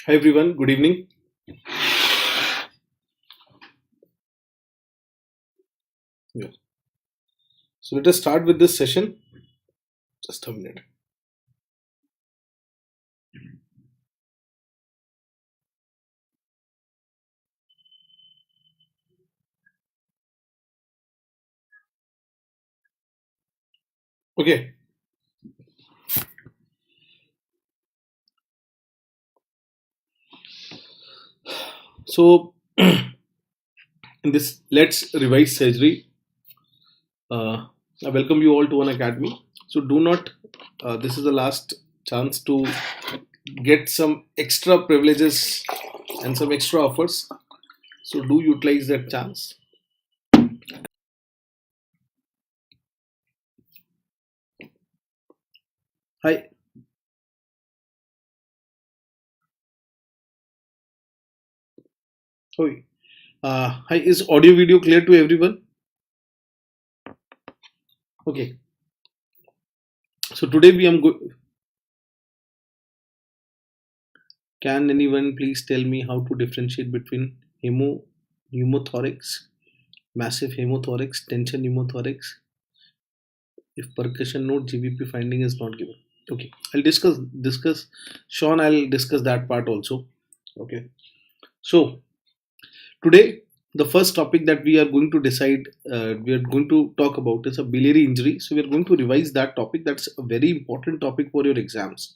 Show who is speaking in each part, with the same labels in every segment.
Speaker 1: Hi everyone, good evening. Yeah. So let us start with this session. Just a minute. Okay. So in this Let's Revise Surgery, I welcome you all to Unacademy. So do not, this is the last chance to get some extra privileges and some extra offers. So do utilize that chance. Hi. Hi. Hi. Is audio video clear to everyone? Okay. So today we am going. Can anyone please tell me how to differentiate between pneumothorax, massive hemothorax, tension pneumothorax, if percussion note GBP finding is not given? Okay, I'll discuss. Sean, I'll discuss that part also. Okay, so today the first topic that we are going to we are going to talk about is a biliary injury. So we are going to revise that topic. That's a very important topic for your exams.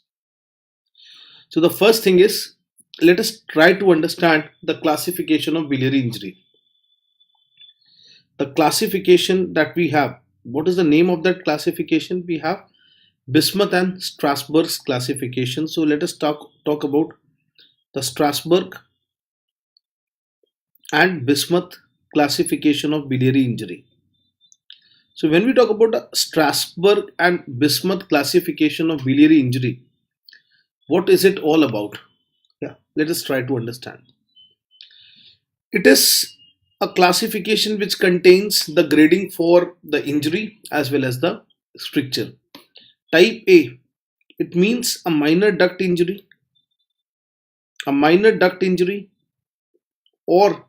Speaker 1: So the first thing is, let us try to understand the classification of biliary injury. The classification that we have, what is the name of that classification? We have Bismuth and Strasbourg's classification. So let us talk about the Strasbourg and Bismuth classification of biliary injury. So when we talk about the Strasbourg and Bismuth classification of biliary injury, what is it all about? Yeah, let us try to understand. It is a classification which contains the grading for the injury as well as the stricture. Type A, it means a minor duct injury, or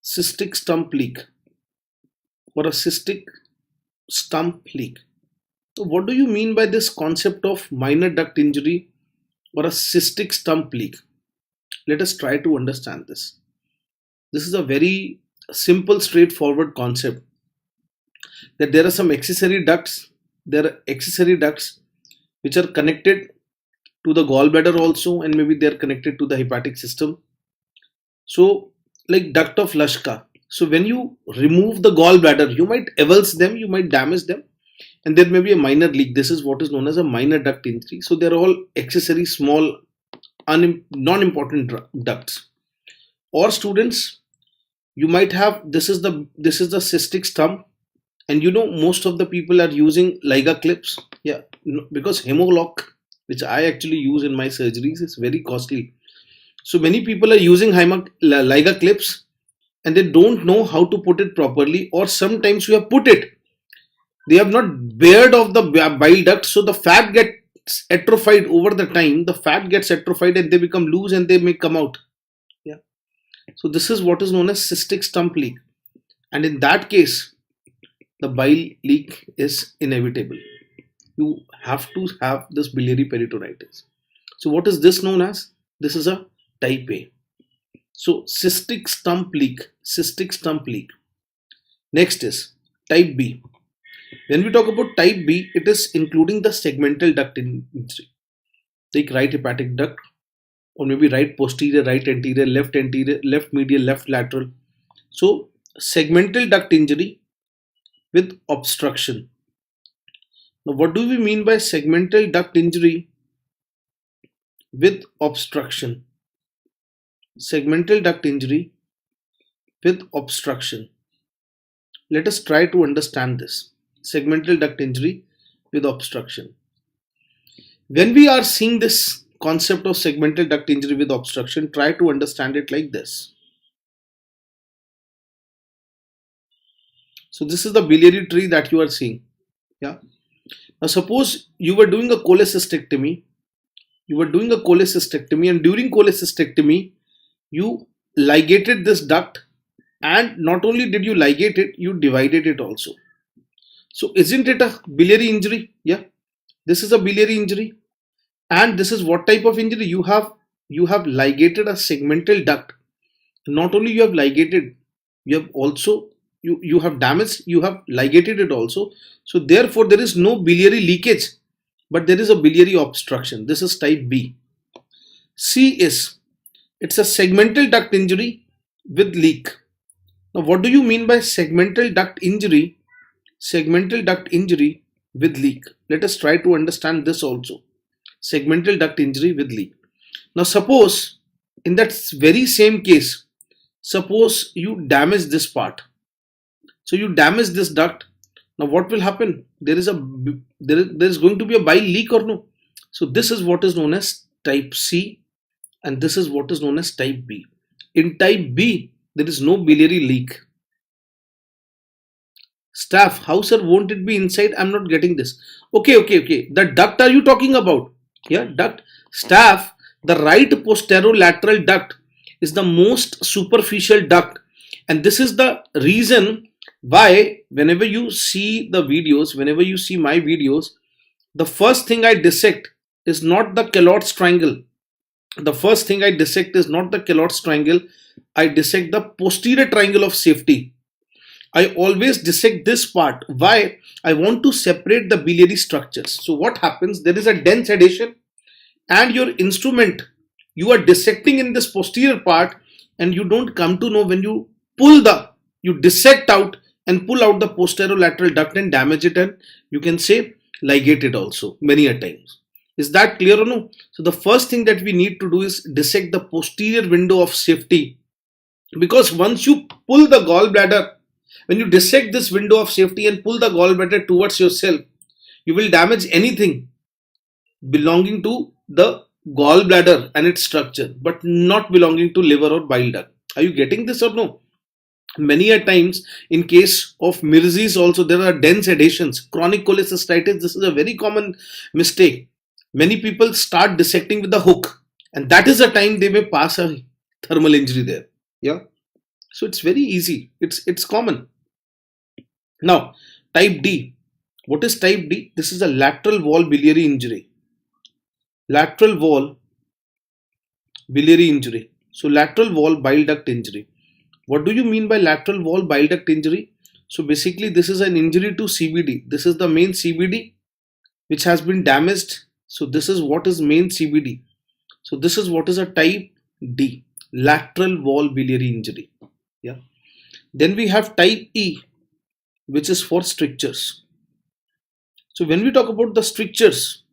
Speaker 1: cystic stump leak, or a cystic stump leak. So what do you mean by this concept of minor duct injury or a cystic stump leak? Let us try to understand this. This is a very simple, straightforward concept, that there are some accessory ducts. There are accessory ducts which are connected to the gallbladder also, and maybe they are connected to the hepatic system. So, like duct of Lashka. So when you remove the gallbladder, you might avulse them, you might damage them, and there may be a minor leak. This is what is known as a minor duct injury. So they're all accessory, small, non-important ducts. Or students, you might have, this is the cystic stump, and most of the people are using Liga clips. Yeah, because Hemolock, which I actually use in my surgeries, is very costly. So many people are using Liga clips and they don't know how to put it properly, or sometimes you have put it, they have not bared off the bile duct, so the fat gets atrophied over the time. The fat gets atrophied and they become loose and they may come out. Yeah. So this is what is known as cystic stump leak, and in that case, the bile leak is inevitable. You have to have this biliary peritonitis. So what is this known as? This is a type A. So cystic stump leak. Next is type B. When we talk about type B, it is including the segmental duct injury, like right hepatic duct, or maybe right posterior, right anterior, left medial, left lateral. So segmental duct injury with obstruction. Now, what do we mean by segmental duct injury with obstruction? Segmental duct injury with obstruction. Let us try to understand this. Segmental duct injury with obstruction. When we are seeing this concept of segmental duct injury with obstruction, try to understand it like this. So this is the biliary tree that you are seeing. Yeah. Now suppose you were doing a cholecystectomy You were doing a cholecystectomy, and during cholecystectomy, you ligated this duct, and not only did you ligate it, you divided it also. So isn't it a biliary injury? Yeah, this is a biliary injury. And this is what type of injury? You have ligated a segmental duct. Not only you have ligated, you have also you have damaged, you have ligated it also. So therefore there is no biliary leakage, but there is a biliary obstruction. This is type B. C is, it's a segmental duct injury with leak. Now what do you mean by segmental duct injury? Segmental duct injury with leak. Let us try to understand this also. Segmental duct injury with leak. Now suppose in that very same case, suppose you damage this part. So you damage this duct. Now what will happen? There is going to be a bile leak or no? So this is what is known as type C, and this is what is known as type B. In type B, there is no biliary leak. Staff, how sir, won't it be inside? I'm not getting this. Okay. The duct are you talking about? Yeah, duct. Staff, the right posterolateral duct is the most superficial duct, and this is the reason why whenever you see the videos, whenever you see my videos, the first thing I dissect is not the Calot's triangle. The first thing I dissect is not the Calot's triangle. I dissect the posterior triangle of safety. I always dissect this part. Why? I want to separate the biliary structures. So what happens? There is a dense adhesion, and your instrument, you are dissecting in this posterior part, and you don't come to know when you you dissect out and pull out the posterolateral duct and damage it, and you can say ligate it also many a times. Is that clear or no? So the first thing that we need to do is dissect the posterior window of safety, because once you pull the gallbladder, when you dissect this window of safety and pull the gallbladder towards yourself, you will damage anything belonging to the gallbladder and its structure, but not belonging to liver or bile duct. Are you getting this or no? Many a times in case of Mirzis also, there are dense adhesions. Chronic cholecystitis, this is a very common mistake. Many people start dissecting with the hook, and that is the time they may pass a thermal injury there. Yeah. So it's very easy. It's common. Now, type D. What is type D? This is a lateral wall biliary injury. Lateral wall biliary injury. So lateral wall bile duct injury. What do you mean by lateral wall bile duct injury? So basically this is an injury to CBD. This is the main CBD which has been damaged. So this is what is main CBD. So this is what is a type D, lateral wall biliary injury. Yeah. Then we have type E, which is for strictures. So when we talk about the strictures,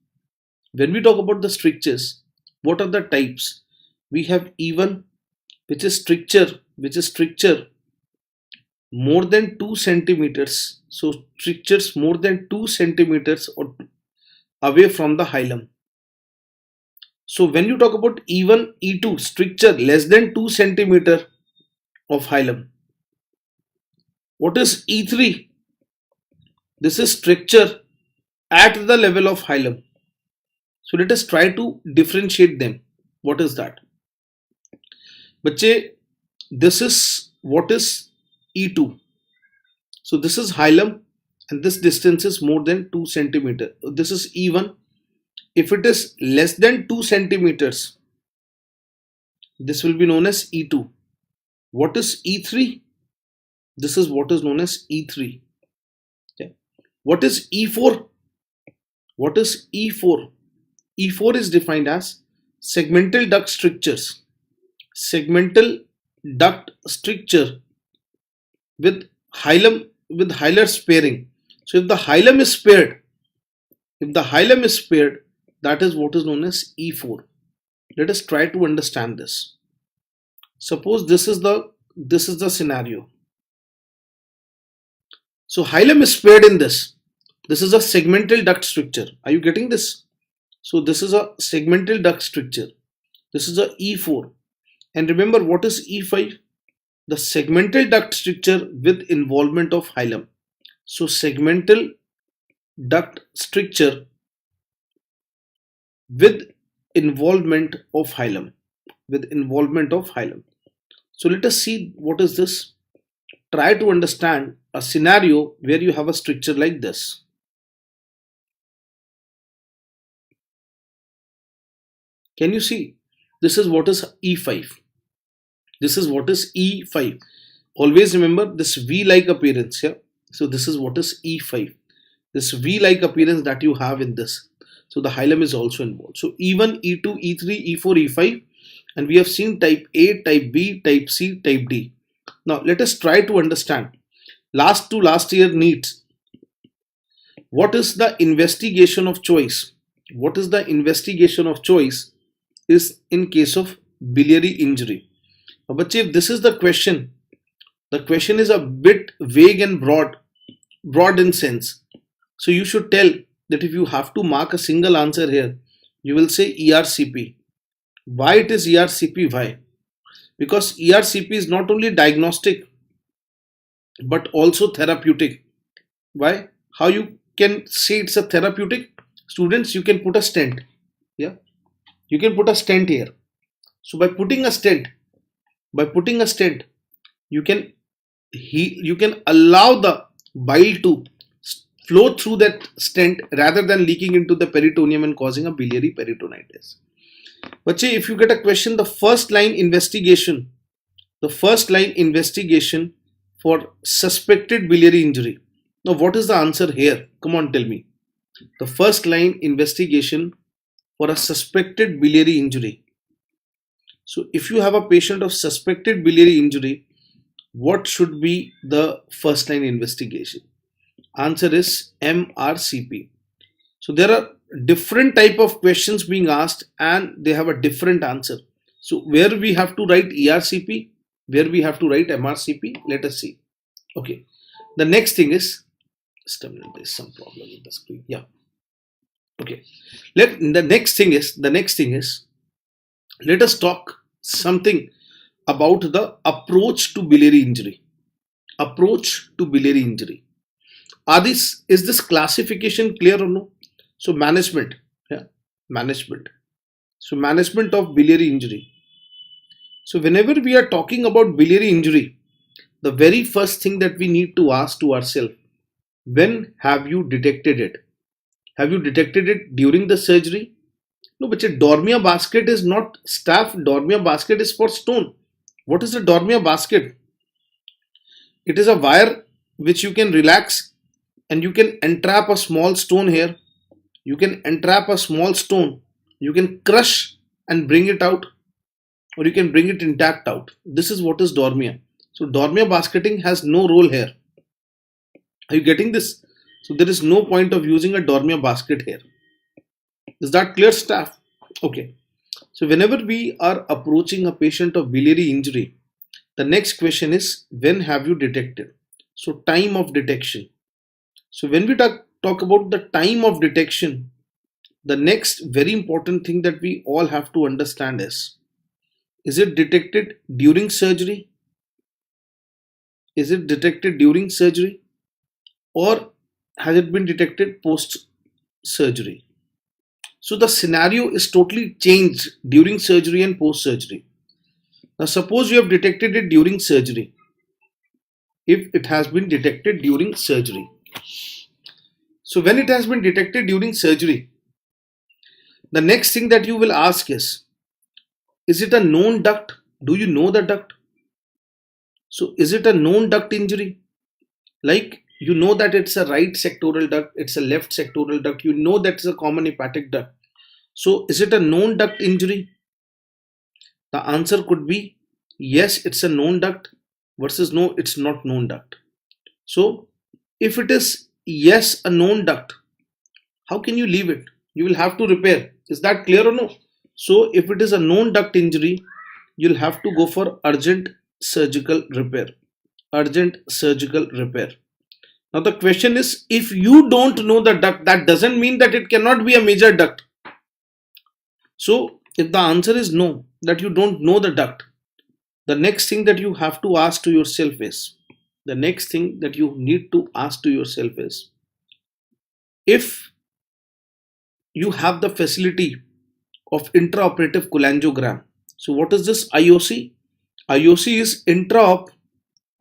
Speaker 1: what are the types? We have E1, which is stricture more than 2 centimeters. So strictures more than 2 centimeters or away from the hilum. So when you talk about E1, E2, stricture less than 2 centimeter of hilum. What is E3? This is stricture at the level of hilum. So let us try to differentiate them. What is that? Bache, this is what is E2. So this is hilum, and this distance is more than 2 centimeter. This is E1. If it is less than 2 centimeters, this will be known as E2. What is E3? This is what is known as E3. Okay. What is E4? What is E4? E4 is defined as segmental duct strictures. Segmental duct stricture with hilum, with hilar sparing. So if the hilum is spared, that is what is known as E4. Let us try to understand this. Suppose this is the scenario. So hilum is spared in this. This is a segmental duct stricture. Are you getting this? So this is a segmental duct stricture. This is a E4. And remember, what is E5? The segmental duct stricture with involvement of hilum. So segmental duct stricture with involvement of hilum. With involvement of hilum. So let us see what is this. Try to understand a scenario where you have a stricture like this. Can you see? This is what is E5. This is what is E5. Always remember this V-like appearance here. So this is what is E5. This V-like appearance that you have in this. So the hilum is also involved. So E1, E2, E3, E4, E5. And we have seen type A, type B, type C, type D. Now let us try to understand. Last year NEET. What is the investigation of choice? What is the investigation of choice is in case of biliary injury. Now, but if this is the question is a bit vague and broad in sense. So you should tell that if you have to mark a single answer here, you will say ERCP. Why it is ERCP? Why? Because ERCP is not only diagnostic but also therapeutic. Why? How you can say it's a therapeutic? Students, you can put a stent. Yeah, you can put a stent here. So by putting a stent, you can allow the bile to flow through that stent rather than leaking into the peritoneum and causing a biliary peritonitis. But if you get a question, the first line investigation for suspected biliary injury. Now what is the answer here? Come on, tell me. The first line investigation for a suspected biliary injury. So if you have a patient of suspected biliary injury, what should be the first line investigation? Answer is MRCP. So there are different type of questions being asked and they have a different answer. So where we have to write ERCP, where we have to write MRCP, let us see. Okay. The next thing is, there's some problem with the screen. Yeah. Okay. The next thing is, let us talk something about the approach to biliary injury. Is this classification clear or no? So management. So management of biliary injury. So whenever we are talking about biliary injury, the very first thing that we need to ask to ourselves, when have you detected it? Have you detected it during the surgery? No, but a Dormia basket is not staph. Dormia basket is for stone. What is a Dormia basket? It is a wire which you can relax and you can entrap a small stone here. You can entrap a small stone. You can crush and bring it out, or you can bring it intact out. This is what is Dormia. So Dormia basketing has no role here. Are you getting this? So there is no point of using a Dormia basket here. Is that clear, staff? Okay. So whenever we are approaching a patient of biliary injury, the next question is, when have you detected? So time of detection. So when we talk about the time of detection, the next very important thing that we all have to understand is it detected during surgery? Is it detected during surgery? Or has it been detected post surgery? So the scenario is totally changed during surgery and post surgery. Now suppose you have detected it during surgery. If it has been detected during surgery. So when it has been detected during surgery, the next thing that you will ask is it a known duct? Do you know the duct? So is it a known duct injury? Like you know that it's a right sectoral duct, it's a left sectoral duct, you know that it's a common hepatic duct. So is it a known duct injury? The answer could be yes, it's a known duct versus no, it's not known duct. So if it is yes, a known duct, how can you leave it? You will have to repair. Is that clear or no? So if it is a known duct injury, you'll have to go for urgent surgical repair. Urgent surgical repair. Now the question is, if you don't know the duct, that doesn't mean that it cannot be a major duct. So if the answer is no, that you don't know the duct, the next thing that you have to ask to yourself is, if you have the facility of intraoperative cholangiogram. So what is this IOC? IOC is intraop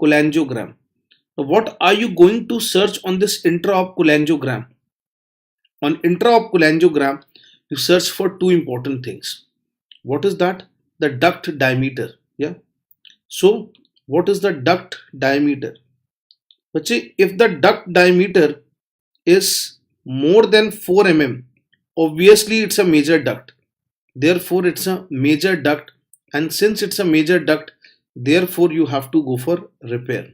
Speaker 1: cholangiogram. Now what are you going to search on this intraop cholangiogram? On intraop cholangiogram, you search for two important things. What is that? The duct diameter. Yeah. So what is the duct diameter? Let's say if the duct diameter is more than 4 mm, obviously it's a major duct. Therefore it's a major duct, and since it's a major duct, therefore you have to go for repair.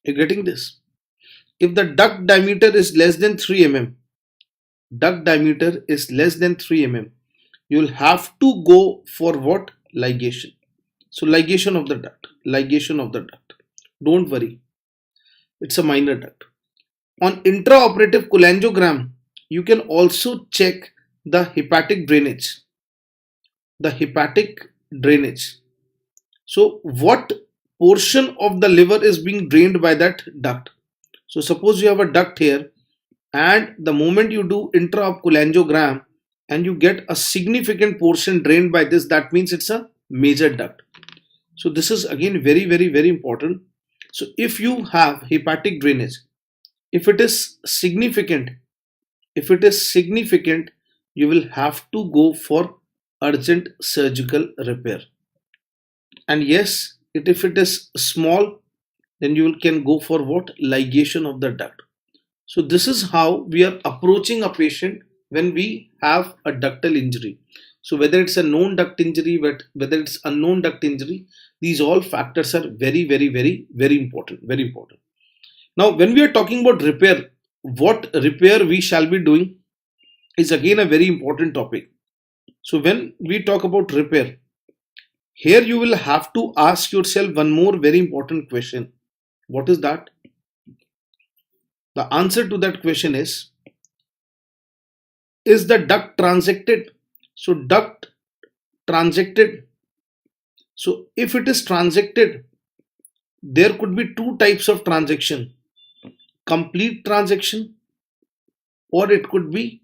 Speaker 1: You getting this? If the duct diameter is less than 3 mm, duct diameter is less than 3 mm, you will have to go for what? Ligation. So ligation of the duct, ligation of the duct. Don't worry, it's a minor duct. On intraoperative cholangiogram, you can also check the hepatic drainage. The hepatic drainage. So what portion of the liver is being drained by that duct? So suppose you have a duct here, and the moment you do intraop cholangiogram and you get a significant portion drained by this, that means it's a major duct. So this is again very important. So if you have hepatic drainage, if it is significant, you will have to go for urgent surgical repair. And yes, if it is small, then you can go for what? Ligation of the duct. So this is how we are approaching a patient when we have a ductal injury. So whether it's a known duct injury, whether it's unknown duct injury, these all factors are very important, very important. Now when we are talking about repair, what repair we shall be doing is again a very important topic. So when we talk about repair, here you will have to ask yourself one more very important question. What is that? The answer to that question is the duct transected? So duct transected. So if it is transected, there could be two types of transection: complete transection, or it could be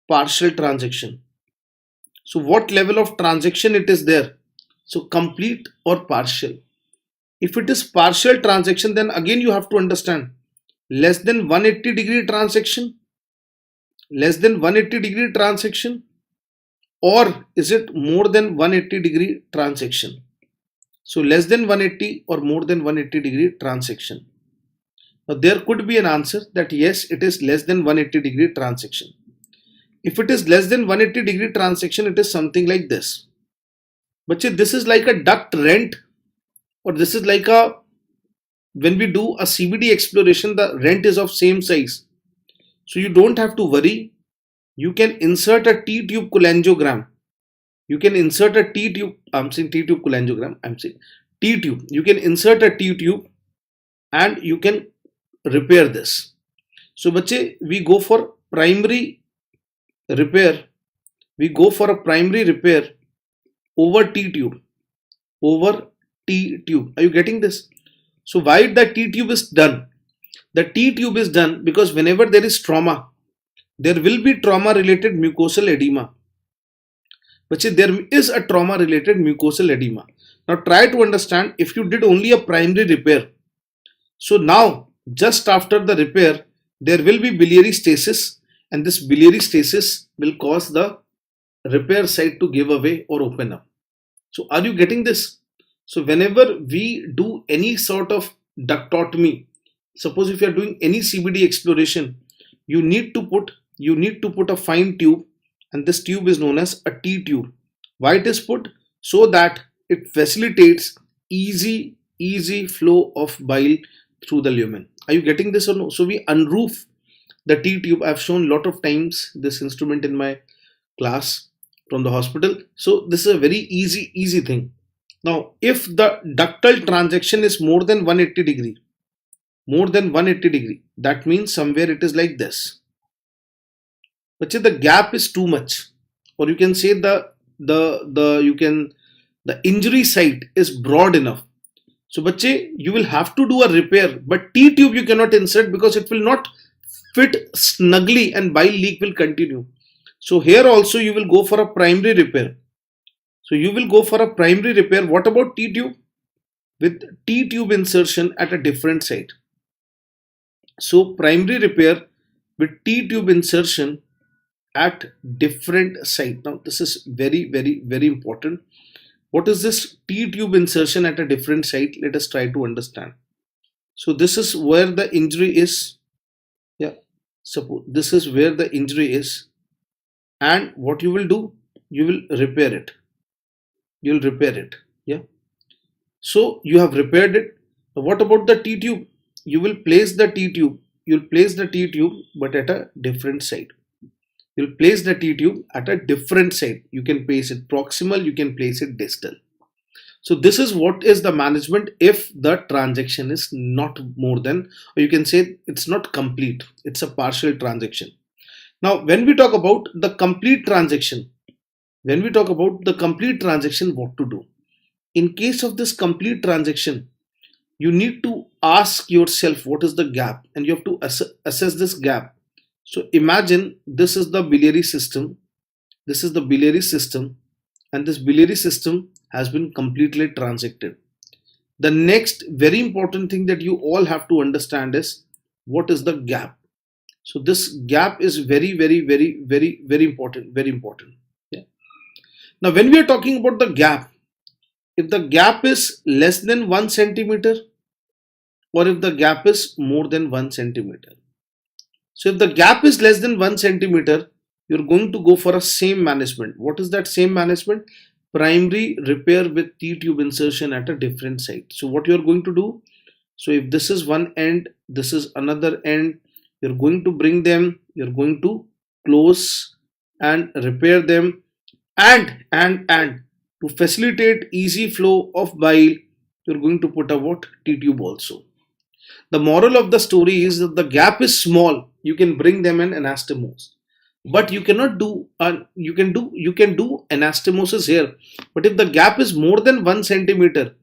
Speaker 1: partial transection. So what level of transection it is there? So complete or partial. If it is partial transection, then again you have to understand less than 180-degree transection, less than 180-degree transection, or is it more than 180-degree transection? So less than 180 or more than 180-degree transection. Now there could be an answer that yes, it is less than 180-degree transection. If it is less than 180-degree transection, it is something like this. But this is like a duct rent, or this is like a, when we do a CBD exploration, the rent is of same size. So you don't have to worry. You can insert a T-tube cholangiogram. You can insert a T-tube, I'm saying T-tube cholangiogram, I'm saying T-tube. You can insert a T-tube and you can repair this. So we go for primary repair. We go for a primary repair over T-tube. Over T-tube. Are you getting this? So why the T-tube is done? The T-tube is done because whenever there is trauma, there will be trauma-related mucosal edema. But there is a trauma-related mucosal edema. Now try to understand, if you did only a primary repair, so now just after the repair, there will be biliary stasis, and this biliary stasis will cause the repair site to give away or open up. So are you getting this? So whenever we do any sort of ductotomy, suppose if you are doing any CBD exploration, you need to put a fine tube, and this tube is known as a T-tube. Why it is put? So that it facilitates easy flow of bile through the lumen. Are you getting this or no? So we unroof the T-tube. I've shown a lot of times this instrument in my class from the hospital. So this is a very easy thing. Now if the ductal transection is more than 180 degree, that means somewhere it is like this. But the gap is too much, or you can say the injury site is broad enough. So you will have to do a repair, but T-tube you cannot insert because it will not fit snugly and bile leak will continue. So here also you will go for a primary repair. So you will go for a primary repair. What about T-tube? With T-tube insertion at a different site. So primary repair with T-tube insertion at different site. Now this is very important. What is this T-tube insertion at a different site? Let us try to understand. So this is where the injury is. Yeah, suppose this is where the injury is, and what you will do, you will repair it. You'll repair it. Yeah. So you have repaired it. Now what about the T-tube? You will place the T-tube. You'll place the T-tube, but at a different site. You'll place the T-tube at a different site. You can place it proximal, you can place it distal. So this is what is the management if the transaction is not more than, or you can say it's not complete, it's a partial transaction. Now when we talk about the complete transaction, what to do? In case of this complete transaction, you need to ask yourself what is the gap, and you have to assess this gap. So imagine this is the biliary system, and this biliary system has been completely transected. The next very important thing that you all have to understand is what is the gap. So this gap is very important. Yeah. Now when we are talking about the gap, if the gap is less than 1 centimeter, or if the gap is more than 1 centimeter. So if the gap is less than 1 centimeter, you're going to go for a same management. What is that same management? Primary repair with T-tube insertion at a different site. So what you're going to do, so if this is one end, this is another end, you're going to bring them, you're going to close and repair them, and to facilitate easy flow of bile, you're going to put a what? T-tube also. The moral of the story is that the gap is small, you can bring them an anastomosis, but you cannot do you can do anastomosis here. But if the gap is more than 1 centimeter,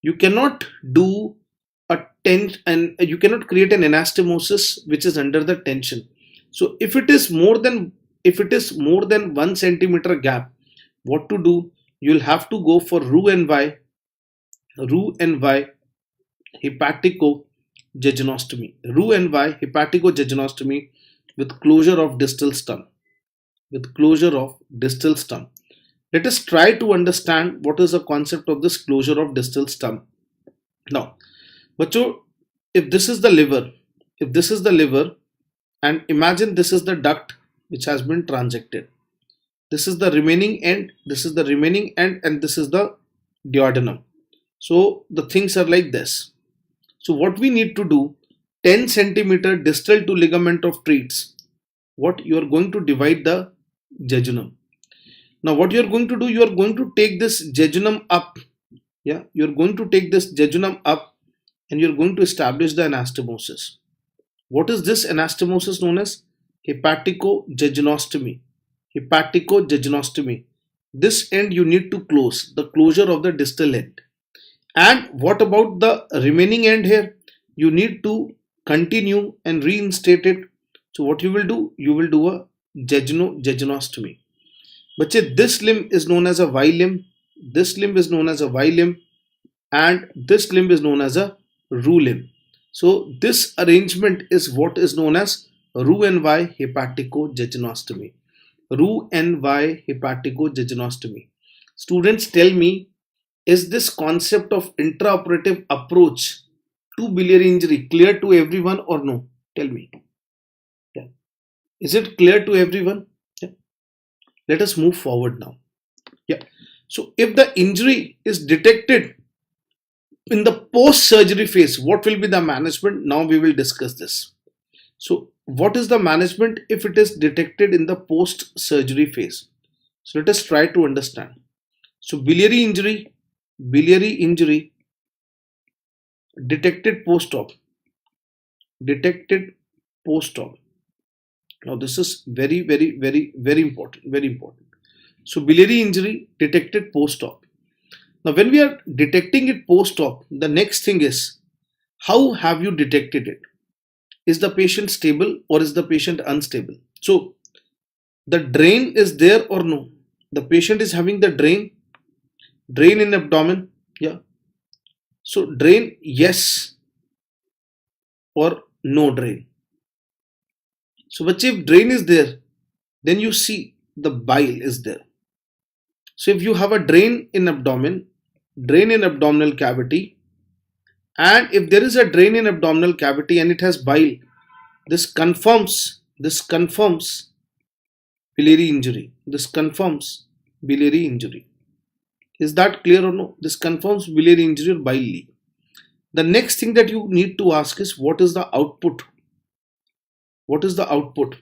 Speaker 1: you cannot do a tension, and you cannot create an anastomosis which is under the tension. So if it is more than 1 centimeter gap, what to do? You'll have to go for Roux-en-Y hepatico-jejunostomy. Roux-en-Y hepatico-jejunostomy with closure of distal stump. Let us try to understand what is the concept of this closure of distal stump. Now, bacho, if this is the liver, and imagine this is the duct which has been transected. This is the remaining end, and this is the duodenum. So the things are like this. So what we need to do, 10 centimeter distal to ligament of Treats, what you are going to divide the jejunum. Now what you are going to do, you are going to take this jejunum up. Yeah, you are going to take this jejunum up, and you are going to establish the anastomosis. What is this anastomosis known as? Hepatico-jejunostomy. This end you need to close, the closure of the distal end. And what about the remaining end here? You need to continue and reinstate it. So what you will do? You will do a jejunostomy. But this limb is known as a Y limb. This limb is known as a Y limb, and this limb is known as a Roux limb. So this arrangement is what is known as Roux-en-Y hepatico-jejunostomy. Students, tell me, is this concept of intraoperative approach to biliary injury clear to everyone or no? Tell me. Yeah. Is it clear to everyone? Yeah. Let us move forward now. Yeah. So if the injury is detected in the post-surgery phase, what will be the management? Now we will discuss this. So what is the management if it is detected in the post-surgery phase? So let us try to understand. So biliary injury detected post-op. Now this is very important. So biliary injury detected post-op. Now when we are detecting it post-op, the next thing is, how have you detected it? Is the patient stable or is the patient unstable? So The drain is there or no? The patient is having the drain in abdomen. Yeah. So drain, yes or no drain. So but if drain is there, then you see the bile is there. So if you have a drain in abdomen, drain in abdominal cavity, and if there is a drain in abdominal cavity and it has bile, this confirms biliary injury. This confirms biliary injury. Is that clear or no? This confirms biliary injury or bile leak. The next thing that you need to ask is, what is the output? What is the output?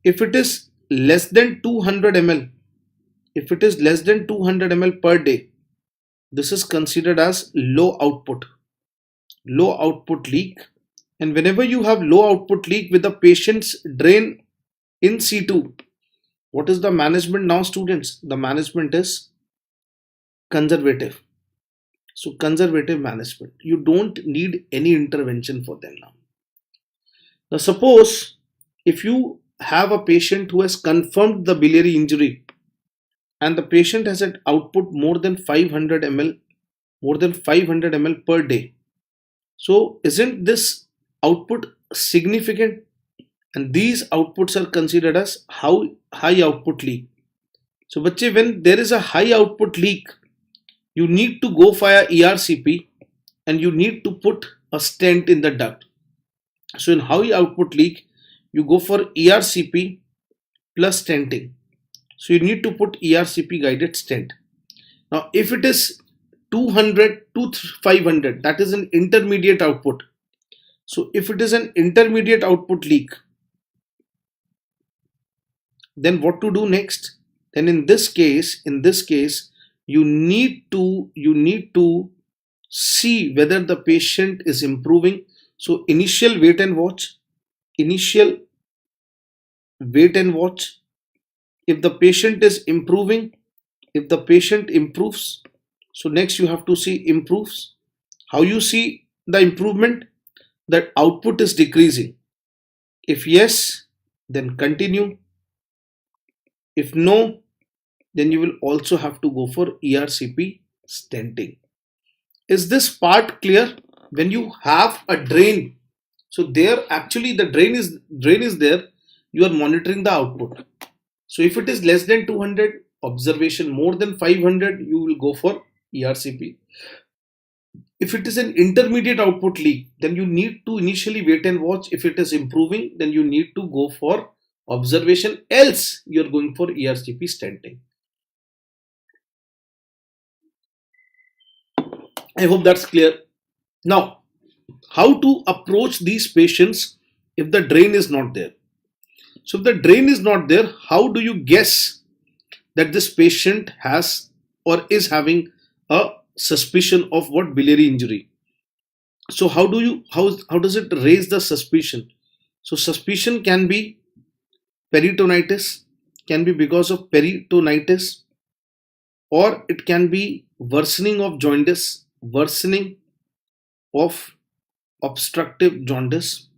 Speaker 1: If it is less than 200 ml, if it is less than 200 ml per day, this is considered as low output leak. And whenever you have low output leak with the patient's drain in situ, what is the management now, students? The management is conservative. So conservative management. You don't need any intervention for them now. Now suppose if you have a patient who has confirmed the biliary injury and the patient has an output more than 500 ml per day. So isn't this output significant? And these outputs are considered as high output leak. So bache, when there is a high output leak, you need to go via ERCP and you need to put a stent in the duct. So in high output leak, you go for ERCP plus stenting. So you need to put ERCP guided stent. Now if it is 200 to 500, that is an intermediate output. So if it is an intermediate output leak, then what to do next? Then in this case, you need to see whether the patient is improving. So initial wait and watch. If the patient is improving, if the patient improves, so next you have to see improves. How you see the improvement? That output is decreasing. If yes, then continue. If no, then you will also have to go for ERCP stenting. Is this part clear? When you have a drain, so there actually the drain is there, you are monitoring the output. So if it is less than 200, observation more than 500, you will go for ERCP. If it is an intermediate output leak, then you need to initially wait and watch. If it is improving, then you need to go for observation, else you are going for ERCP stenting. I hope that's clear. Now, how to approach these patients if the drain is not there? So if the drain is not there, how do you guess that this patient has or is having a suspicion of what biliary injury? So how does it raise the suspicion? So suspicion can be peritonitis, can be because of peritonitis, or it can be worsening of jaundice, worsening of obstructive jaundice.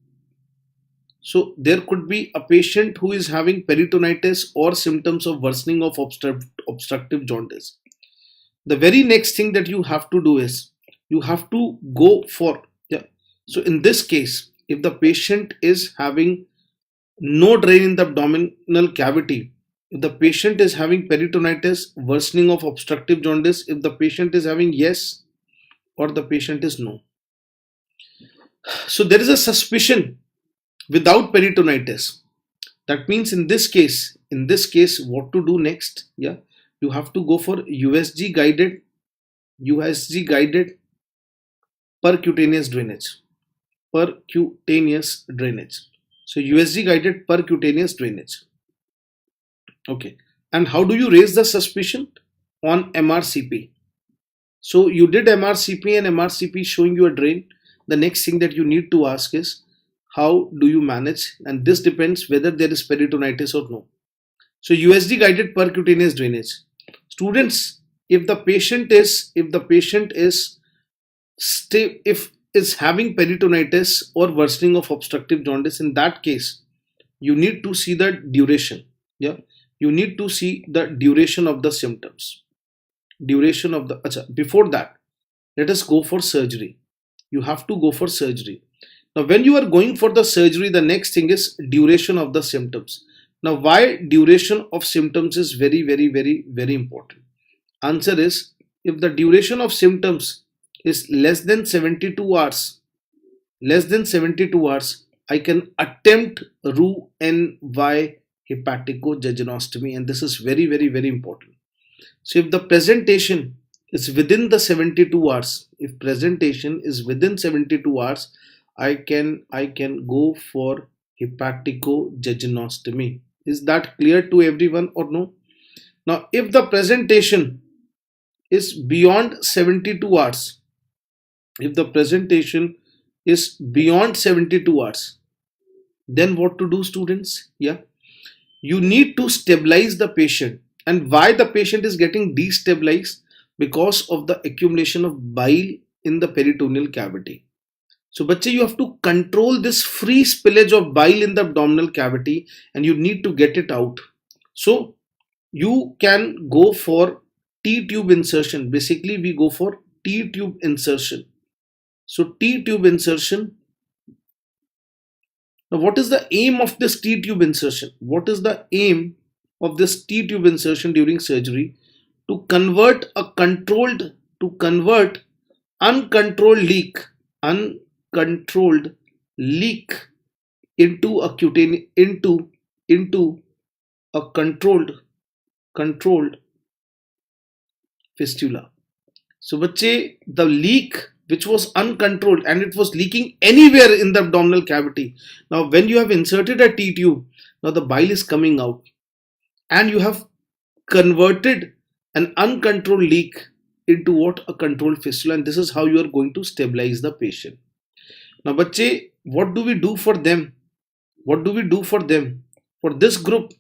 Speaker 1: So there could be a patient who is having peritonitis or symptoms of worsening of obstructive jaundice. The very next thing that you have to do is you have to go for, yeah. So in this case, if the patient is having no drain in the abdominal cavity, if the patient is having peritonitis, worsening of obstructive jaundice, if the patient is having yes or the patient is no. So there is a suspicion without peritonitis. That means in this case, what to do next? Yeah, you have to go for USG guided percutaneous drainage. So USG guided percutaneous drainage. Okay. And how do you raise the suspicion? On MRCP. So you did MRCP and MRCP showing you a drain. The next thing that you need to ask is, how do you manage? And this depends whether there is peritonitis or no. So USG guided percutaneous drainage. Students, if the patient is having peritonitis or worsening of obstructive jaundice, in that case, you need to see the duration. Yeah, you need to see the duration of the symptoms, duration of the before that, let us go for surgery. You have to go for surgery. Now when you are going for the surgery, the next thing is duration of the symptoms. Now why duration of symptoms is very important? Answer is, if the duration of symptoms is less than 72 hours, less than 72 hours, I can attempt Roux-en-Y hepatico-jejunostomy, and this is very important. So if the presentation is within the 72 hours, if presentation is within 72 hours, I can go for hepatico-jejunostomy. Is that clear to everyone or no? Now if the presentation is beyond 72 hours, if the presentation is beyond 72 hours, then what to do, students? Yeah, you need to stabilize the patient. And why the patient is getting destabilized? Because of the accumulation of bile in the peritoneal cavity. So bache, you have to control this free spillage of bile in the abdominal cavity, and you need to get it out. So you can go for T-tube insertion. Basically we go for T-tube insertion. So T-tube insertion. Now what is the aim of this T-tube insertion? What is the aim of this T-tube insertion during surgery? To convert uncontrolled leak into a cutaneous, into a controlled fistula. So bache, the leak which was uncontrolled, and it was leaking anywhere in the abdominal cavity. Now when you have inserted a T-tube, now the bile is coming out, and you have converted an uncontrolled leak into what? A controlled fistula, and this is how you are going to stabilize the patient. Now bache, what do we do for them? What do we do for them? For this group,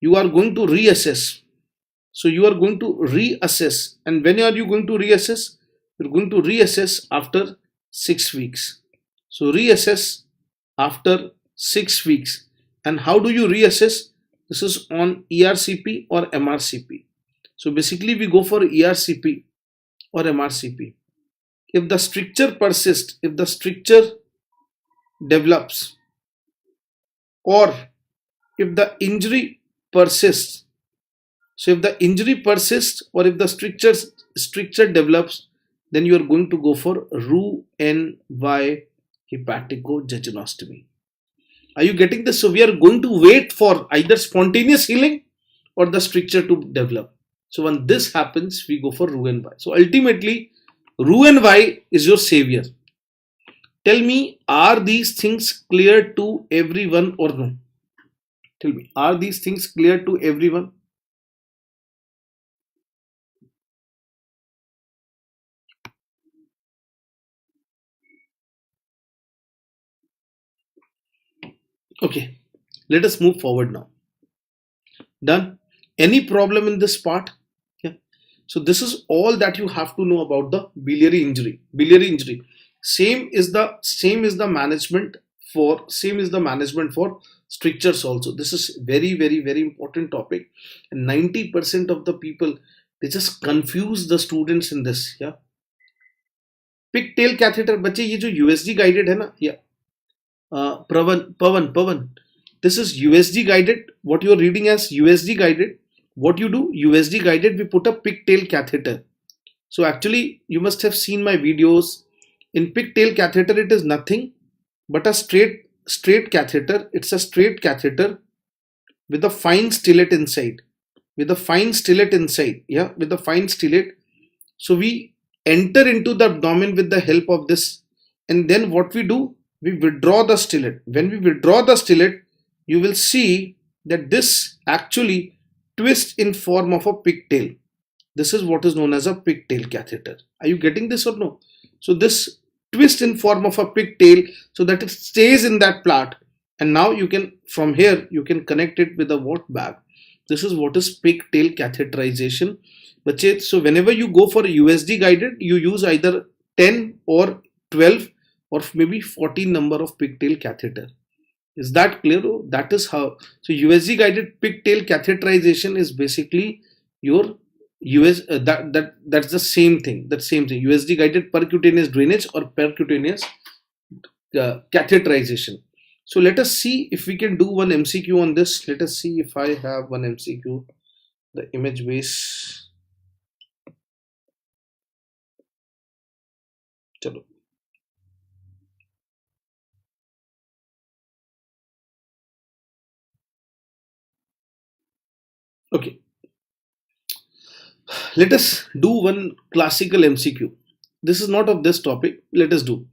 Speaker 1: you are going to reassess. So you are going to reassess, and when are you going to reassess? You're going to reassess after 6 weeks. So reassess after 6 weeks. And how do you reassess? This is on ERCP or MRCP. So basically we go for ERCP or MRCP. If the stricture persists, if the stricture develops, or if the injury persists, so if the injury persists or if the stricture develops, then you are going to go for Roux-en-Y hepatico-jejunostomy. Are you getting this? So we are going to wait for either spontaneous healing or the stricture to develop. So when this happens, we go for Roux-en-Y. So ultimately, Roux-en-Y is your savior. Tell me, are these things clear to everyone or no? Tell me, are these things clear to everyone? Okay, let us move forward now. Done? Any problem in this part? Yeah. So this is all that you have to know about the biliary injury. Biliary injury. Same is the management for strictures also. This is very important topic. And 90% of the people, they just confuse the students in this. Yeah. Pigtail catheter, बच्चे ये जो USG guided है ना, yeah. Pavan, this is USG guided. What you are reading as USG guided. What you do, USG guided, we put a pigtail catheter. So actually you must have seen my videos. In pigtail catheter, it is nothing but a straight catheter. It's a straight catheter with a fine stellate inside. Yeah, with a fine stellate. So we enter into the abdomen with the help of this, and then what we do, we withdraw the stellate. When we withdraw the stellate, you will see that this actually twists in form of a pigtail. This is what is known as a pigtail catheter. Are you getting this or no? So this twist in form of a pigtail so that it stays in that part, and now you can, from here, you can connect it with a what bag. This is what is pigtail catheterization. So whenever you go for a USG guided, you use either 10 or 12 or maybe 14 number of pigtail catheter. Is that clear? That is how. So USG guided pigtail catheterization is basically your that's the same thing. That same thing. USG guided percutaneous drainage or percutaneous catheterization. So let us see if we can do one MCQ on this. Let us see if I have one MCQ. The image base. Chalo. Okay. Let us do one classical MCQ. This is not of this topic. Let us do.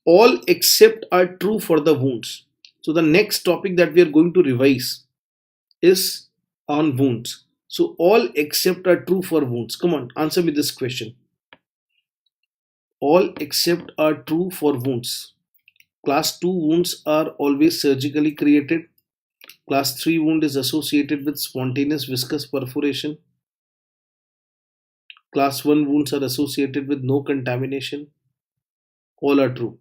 Speaker 1: All except are true for the wounds. So the next topic that we are going to revise is on wounds. So all except are true for wounds. Come on, answer me this question. All except are true for wounds. Class 2 wounds are always surgically created. Class 3 wound is associated with spontaneous viscous perforation. Class 1 wounds are associated with no contamination. All are true.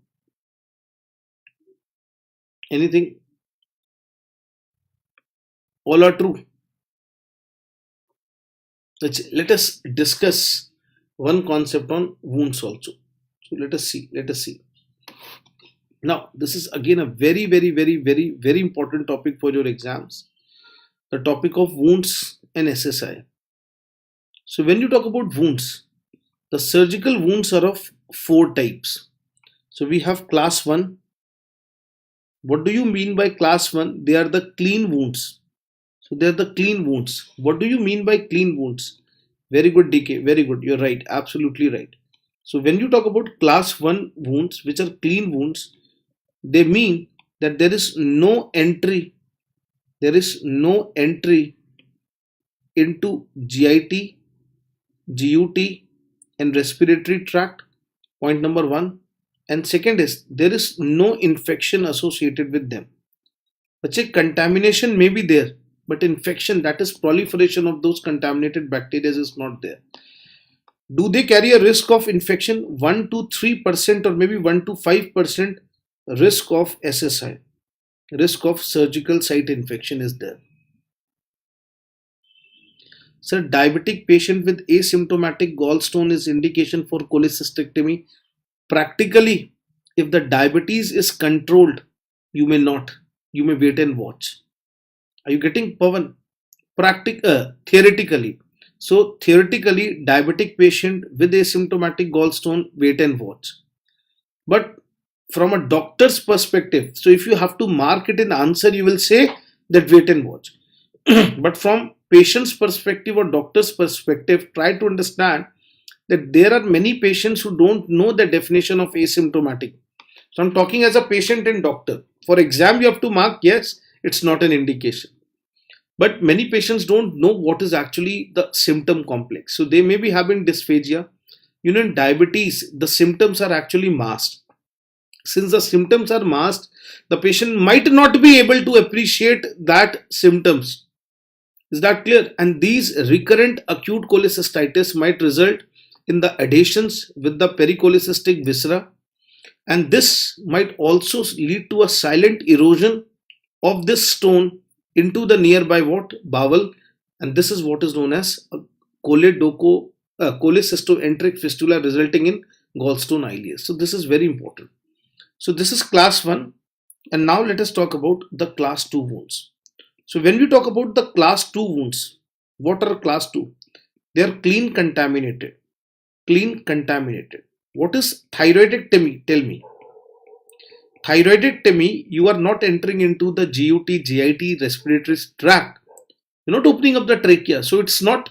Speaker 1: Anything? All are true. Let us discuss one concept on wounds also. So let us see. Now, this is again a very important topic for your exams. The topic of wounds and SSI. So when you talk about wounds, the surgical wounds are of 4 types. So we have class 1. What do you mean by class 1? They are the clean wounds. So they are the clean wounds. What do you mean by clean wounds? Very good, DK. Very good. You're right. Absolutely right. So when you talk about class 1 wounds, which are clean wounds, they mean that there is no entry. There is no entry into GIT, GUT and respiratory tract. Point number 1. And second is there is no infection associated with them. But contamination may be there, but infection, that is proliferation of those contaminated bacteria, is not there. Do they carry a risk of infection? 1 to 3% or maybe 1 to 5% risk of SSI, risk of surgical site infection is there. Sir, diabetic patient with asymptomatic gallstone is indication for cholecystectomy. Practically, if the diabetes is controlled, you may not. You may wait and watch. Are you getting, Pavan? Theoretically. So theoretically, diabetic patient with asymptomatic gallstone, wait and watch. But from a doctor's perspective, so if you have to mark it in answer, you will say that wait and watch. But from patient's perspective or doctor's perspective, try to understand that there are many patients who don't know the definition of asymptomatic. So I'm talking as a patient and doctor. For exam, you have to mark, yes, it's not an indication. But many patients don't know what is actually the symptom complex. So they may be having dysphagia. You know, in diabetes, the symptoms are actually masked. Since the symptoms are masked, the patient might not be able to appreciate that symptoms. Is that clear? And these recurrent acute cholecystitis might result in the adhesions with the pericholecystic viscera, and this might also lead to a silent erosion of this stone into the nearby bowel, and this is what is known as a cholecystoenteric fistula resulting in gallstone ileus. So this is very important. So this is class 1, and now let us talk about the class 2 wounds. So when we talk about the class 2 wounds, what are class 2? They are clean contaminated. Clean contaminated. What is thyroidectomy? Tell me. Thyroidectomy, you are not entering into the GUT, GIT respiratory tract. You're not opening up the trachea. So it's not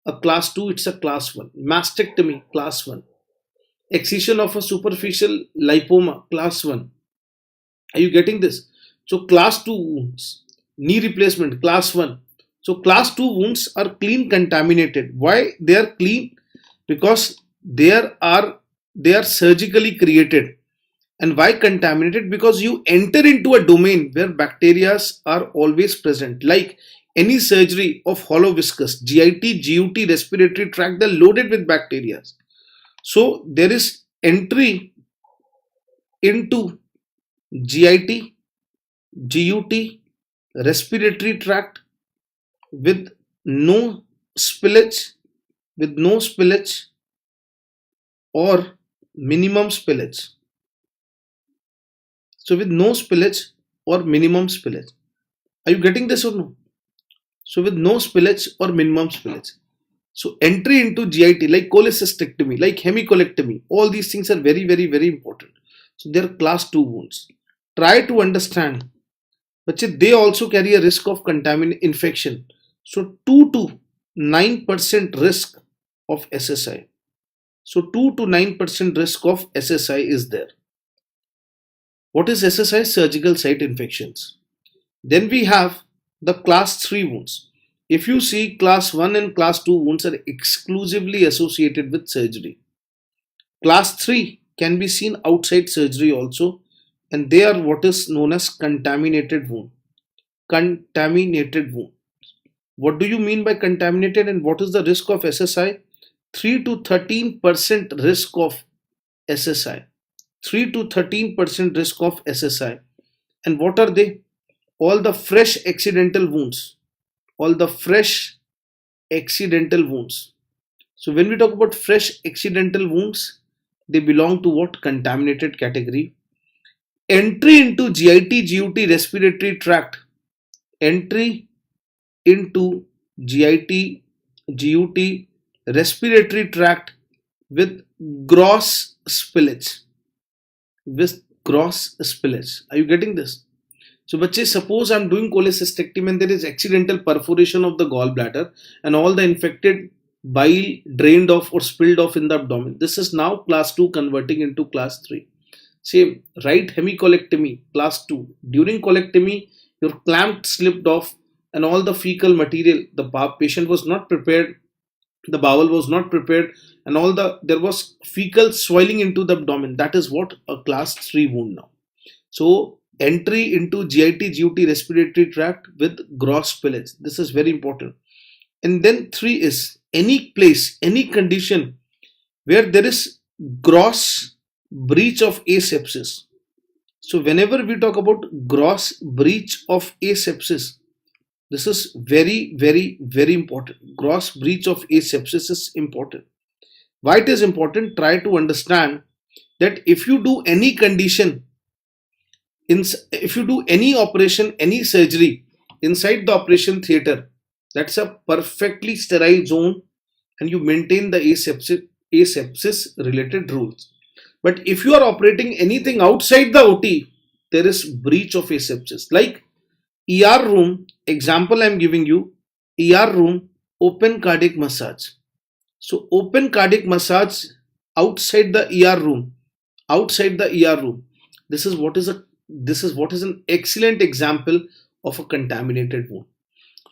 Speaker 1: a class 2, it's a class 1. Mastectomy, class 1. Excision of a superficial lipoma, class 1. Are you getting this? So class 2 wounds. Knee replacement, class 1. So class 2 wounds are clean contaminated. Why they are clean? Because they are surgically created. And why contaminated? Because you enter into a domain where bacteria are always present. Like any surgery of hollow viscous, GIT, GUT, respiratory tract, they're loaded with bacteria. So there is entry into GIT, GUT, respiratory tract with no spillage, with no spillage or minimum spillage. So with no spillage or minimum spillage. Are you getting this or no? So with no spillage or minimum spillage. So entry into GIT like cholecystectomy, like hemicolectomy, all these things are very, very, very important. So they are class 2 wounds. Try to understand, but they also carry a risk of contaminant infection. So 2 to 9% risk of SSI. So 2 to 9% risk of SSI is there. What is SSI? Surgical site infections. Then we have the class 3 wounds. If you see, class 1 and class 2 wounds are exclusively associated with surgery. Class 3 can be seen outside surgery also, and they are what is known as contaminated wound. Contaminated wound. What do you mean by contaminated, and what is the risk of SSI? 3 to 13% risk of SSI. 3 to 13% risk of SSI. And what are they? All the fresh accidental wounds. All the fresh accidental wounds. So when we talk about fresh accidental wounds, they belong to what? Contaminated category. Entry into GIT, GUT, respiratory tract. Entry into GIT, GUT, respiratory tract with gross spillage. With gross spillage. Are you getting this? So, bache, suppose I'm doing cholecystectomy and there is accidental perforation of the gallbladder and all the infected bile drained off or spilled off in the abdomen. This is now class 2 converting into class 3. Same, right hemicolectomy, class 2. During colectomy, your clamp slipped off and all the fecal material, the patient was not prepared, the bowel was not prepared, and there was fecal swelling into the abdomen. That is what a class 3 wound now. So entry into GIT, GUT, respiratory tract with gross spillage. This is very important. And then 3 is any place, any condition where there is gross breach of asepsis. So whenever we talk about gross breach of asepsis, this is very, very, very important. Gross breach of asepsis is important. Why it is important? Try to understand that if you do any condition, if you do any operation, any surgery inside the operation theater, that's a perfectly sterile zone and you maintain the asepsis related rules. But if you are operating anything outside the OT, there is breach of asepsis. Like ER room, example I am giving you, ER room, open cardiac massage. So open cardiac massage outside the ER room, outside the ER room. This is what is an excellent example of a contaminated wound.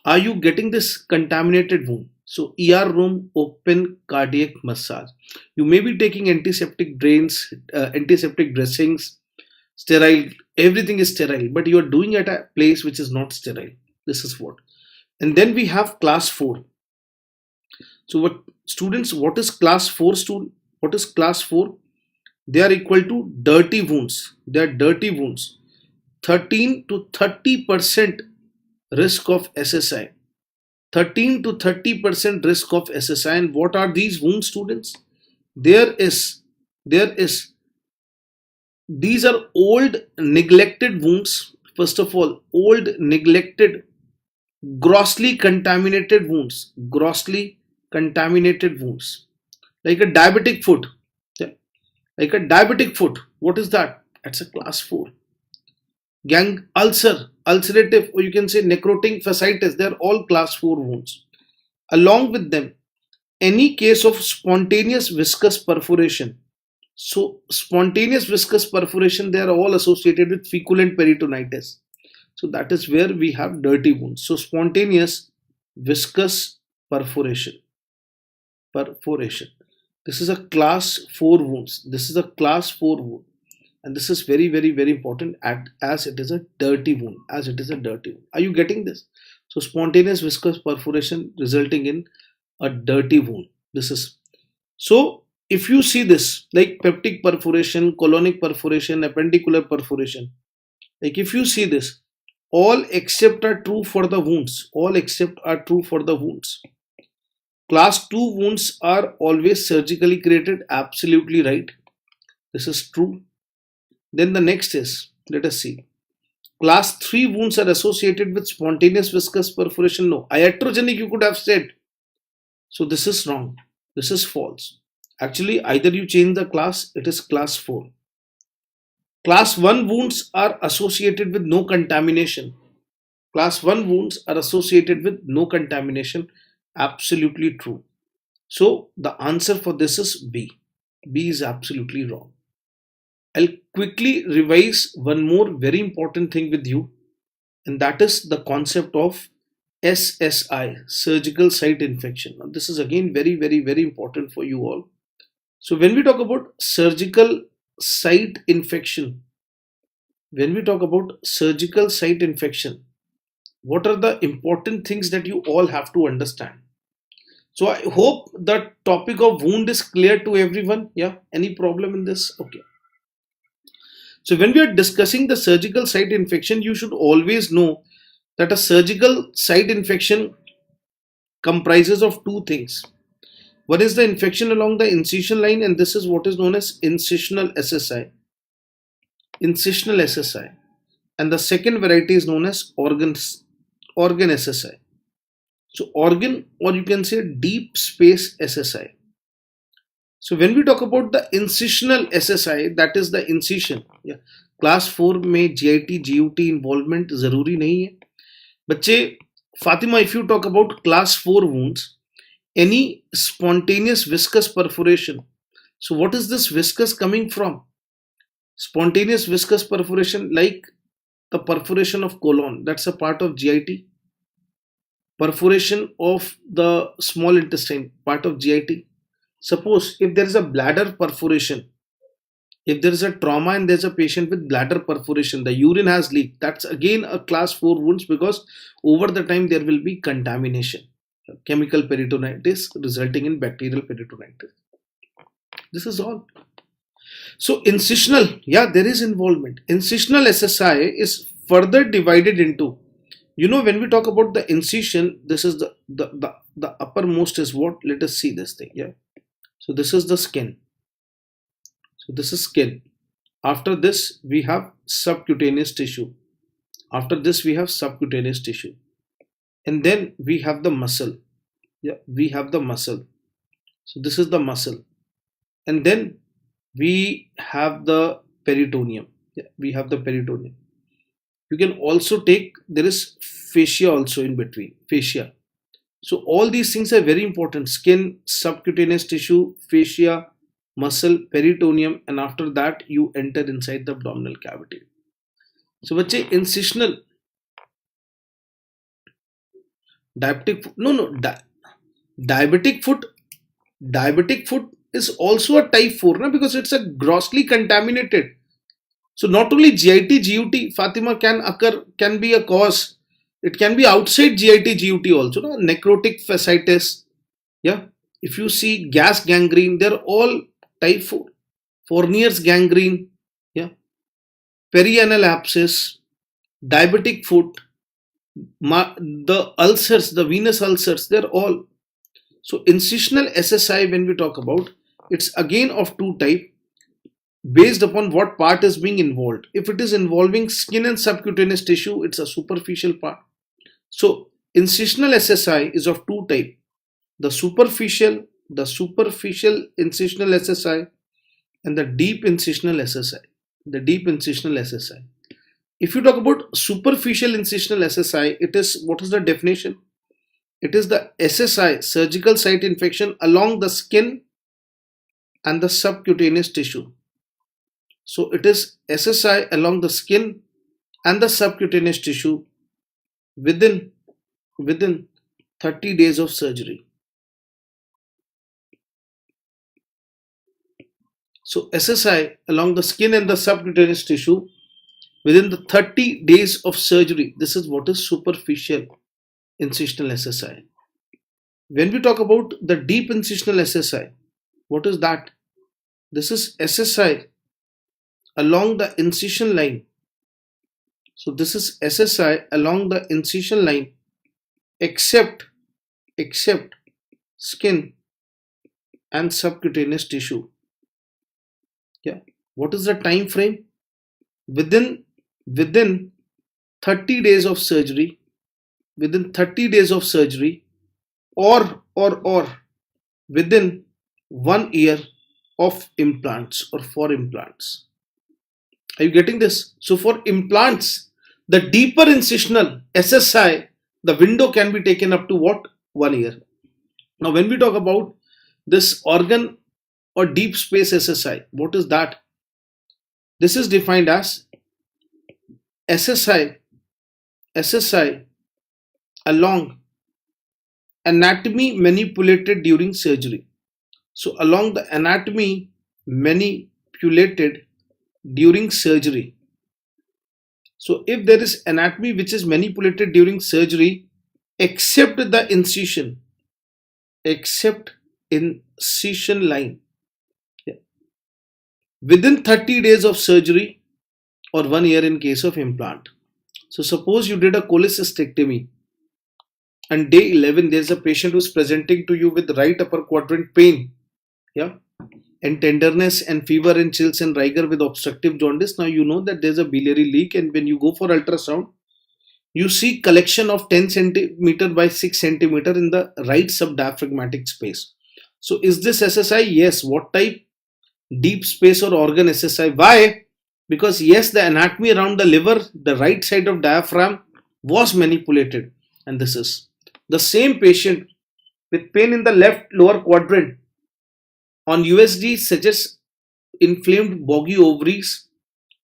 Speaker 1: Are you getting this? Contaminated wound? So ER room, open cardiac massage. You may be taking antiseptic drains, antiseptic dressings, sterile, everything is sterile, but you are doing at a place which is not sterile. This is what. And then we have class 4. So what students, what is class 4 student? What is class 4? They are equal to dirty wounds. They are dirty wounds. 13 to 30% risk of SSI. 13 to 30% risk of SSI. And what are these wounds, students? These are old neglected wounds. First of all, old neglected, grossly contaminated wounds. Grossly contaminated wounds. Like a diabetic foot. Like a diabetic foot. What is that? That's a class 4. Gang ulcer, ulcerative, or you can say necrotic fasciitis. They are all class 4 wounds. Along with them, any case of spontaneous viscous perforation. So spontaneous viscous perforation, they are all associated with feculent peritonitis. So that is where we have dirty wounds. So spontaneous viscous perforation. This is a class 4 wounds. This is a class 4 wound. And this is very, very, very important as it is a dirty wound. Are you getting this? So spontaneous viscous perforation resulting in a dirty wound. This is so. If you see this, like peptic perforation, colonic perforation, appendicular perforation, like if you see this, All except are true for the wounds. All except are true for the wounds. Class 2 wounds are always surgically created. Absolutely right. This is true. Then the next is, let us see. Class 3 wounds are associated with spontaneous viscous perforation. No. Iatrogenic you could have said. So this is wrong. This is false. Actually, either you change the class, it is class 4. Class 1 wounds are associated with no contamination. Class 1 wounds are associated with no contamination. Absolutely true. So the answer for this is B. B is absolutely wrong. I'll quickly revise one more very important thing with you, and that is the concept of SSI, surgical site infection. Now, this is again very, very, very important for you all. So when we talk about surgical site infection, what are the important things that you all have to understand? So I hope the topic of wound is clear to everyone. Yeah, any problem in this? Okay. So when we are discussing the surgical site infection, you should always know that a surgical site infection comprises of two things. One is the infection along the incision line, and this is what is known as incisional SSI. Incisional SSI. And the second variety is known as organ SSI. So organ, or you can say deep space SSI. So when we talk about the incisional SSI, that is the incision. Yeah. Class 4 में GIT, GUT involvement जरूरी नहीं है. बच्चे, Fatima, if you talk about class 4 wounds, any spontaneous viscous perforation. So what is this viscous coming from? Spontaneous viscous perforation, like the perforation of colon, that's a part of GIT. Perforation of the small intestine, part of GIT. Suppose if there is a bladder perforation, if there is a trauma and there's a patient with bladder perforation, the urine has leaked, that's again a class 4 wounds, because over the time there will be contamination, chemical peritonitis resulting in bacterial peritonitis. This is all. So incisional, yeah, there is involvement. Incisional SSI is further divided into, when we talk about the incision, this is the uppermost is what? Let us see this thing. Yeah. So this is the skin. So this is skin. After this, we have subcutaneous tissue. After this, we have subcutaneous tissue. And then we have the muscle. Yeah, we have the muscle. So this is the muscle. And then we have the peritoneum. Yeah, we have the peritoneum. You can also take, there is fascia also in between. Fascia. So all these things are very important. Skin, subcutaneous tissue, fascia, muscle, peritoneum, and after that you enter inside the abdominal cavity. So bache, incisional diabetic foot, diabetic foot is also a type 4, because it's a grossly contaminated. So not only GIT, GUT, Fatima, can be a cause. It can be outside GIT, GUT also. Necrotic fasciitis. Yeah. If you see gas gangrene, they're all type 4. Fournier's gangrene. Yeah. Perianal abscess. Diabetic foot. The ulcers, the venous ulcers, they're all. So incisional SSI, when we talk about, it's again of two types, based upon what part is being involved. If it is involving skin and subcutaneous tissue, it's a superficial part. So incisional SSI is of two types: the superficial incisional SSI and the deep incisional SSI. If you talk about superficial incisional SSI, it is, what is the definition? It is the SSI, surgical site infection, along the skin and the subcutaneous tissue. So it is SSI along the skin and the subcutaneous tissue within 30 days of surgery. So SSI along the skin and the subcutaneous tissue within the 30 days of surgery. This is what is superficial incisional SSI. When we talk about the deep incisional SSI, what is that? This is SSI along the incision line. So this is SSI along the incision line except skin and subcutaneous tissue. Yeah. What is the time frame? Within 30 days of surgery, within 30 days of surgery, or within 1 year of implants or for implants. Are you getting this? So for implants, the deeper incisional SSI, the window can be taken up to what? 1 year. Now when we talk about this organ or deep space SSI, what is that? This is defined as SSI along anatomy manipulated during surgery. So along the anatomy manipulated during surgery. So if there is anatomy which is manipulated during surgery, except the incision line, yeah, within 30 days of surgery or 1 year in case of implant. So suppose you did a cholecystectomy and day 11 there's a patient who's presenting to you with right upper quadrant pain, yeah, and tenderness and fever and chills and rigor with obstructive jaundice. Now you know that there's a biliary leak, and when you go for ultrasound, you see collection of 10 centimeter by 6 centimeter in the right subdiaphragmatic space. So is this SSI? Yes. What type? Deep space or organ SSI. Why? Because yes, the anatomy around the liver, the right side of diaphragm was manipulated, and this is the same patient with pain in the left lower quadrant on USG suggests inflamed boggy ovaries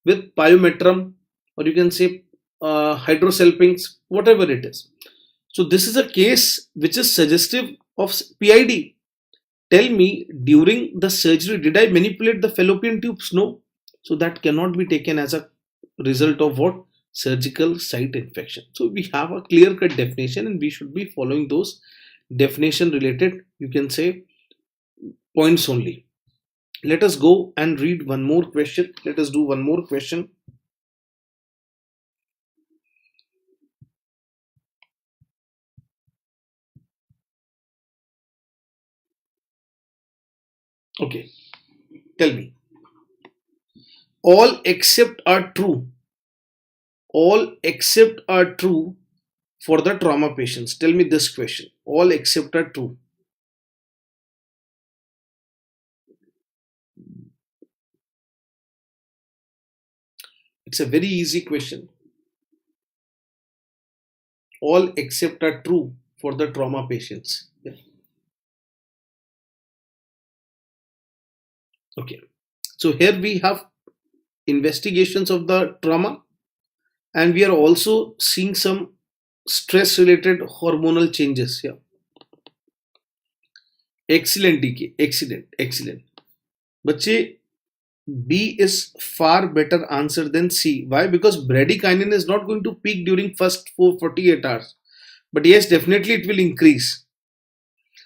Speaker 1: with pyometrum, or you can say hydrosalpinx, whatever it is. So this is a case which is suggestive of PID. Tell me, during the surgery, did I manipulate the fallopian tubes? No. So that cannot be taken as a result of what? Surgical site infection. So we have a clear-cut definition, and we should be following those definition related, you can say, points only. Let us go and read one more question. Let us do one more question. Okay, tell me. All except are true. All except are true for the trauma patients. Tell me this question. All except are true. It's a very easy question. All except are true for the trauma patients. Yeah. Okay. So here we have investigations of the trauma, and we are also seeing some stress related hormonal changes here. Excellent, DK. Excellent. Bache, B is far better answer than C. Why? Because bradykinin is not going to peak during first 48 hours. But yes, definitely it will increase.